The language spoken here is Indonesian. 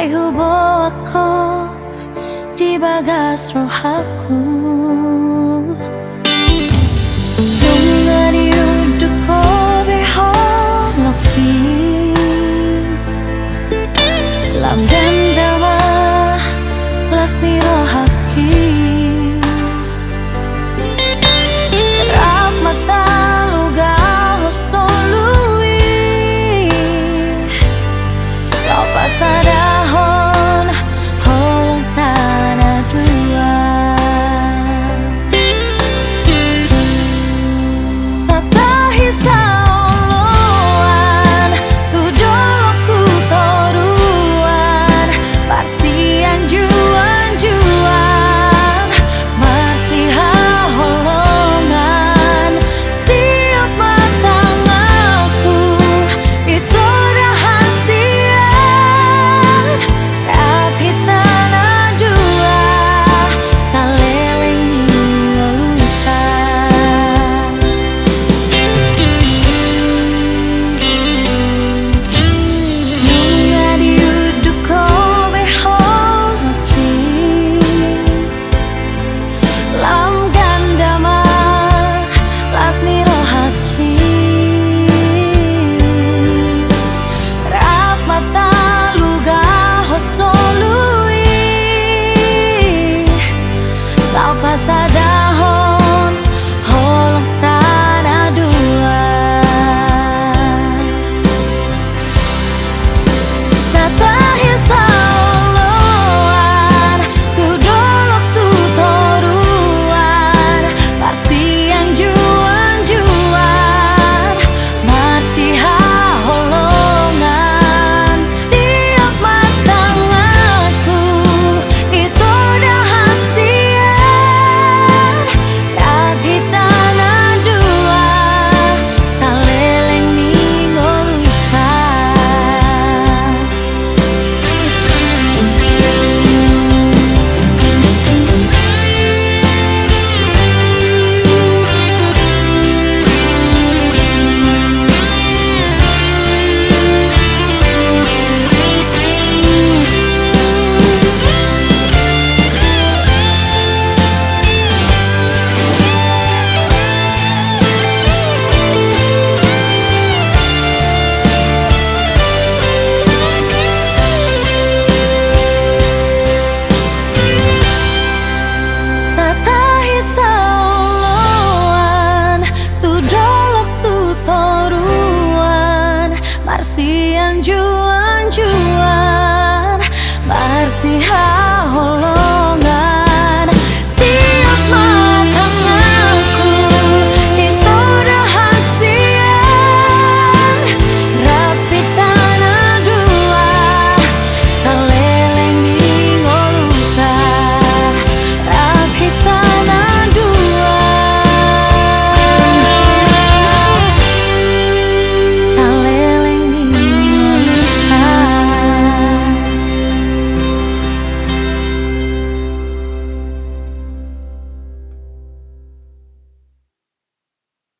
Ai hubo ako di bagas rohaku. Bunga di uduk ko beholoki lam dendama las ni rohaki. Ramata luga hosolui lau pasadahon holong tanah dua. Satahi saoloan tu dolok tu toruan parsian juan-juan marsiha holongan tiap matang aku itu rahasian tapi tanah dua saleleng ngolukan. Bunga di uduk ko beholoki lam gandama las ni rohaki. Rap mata luga hosolui lau pasada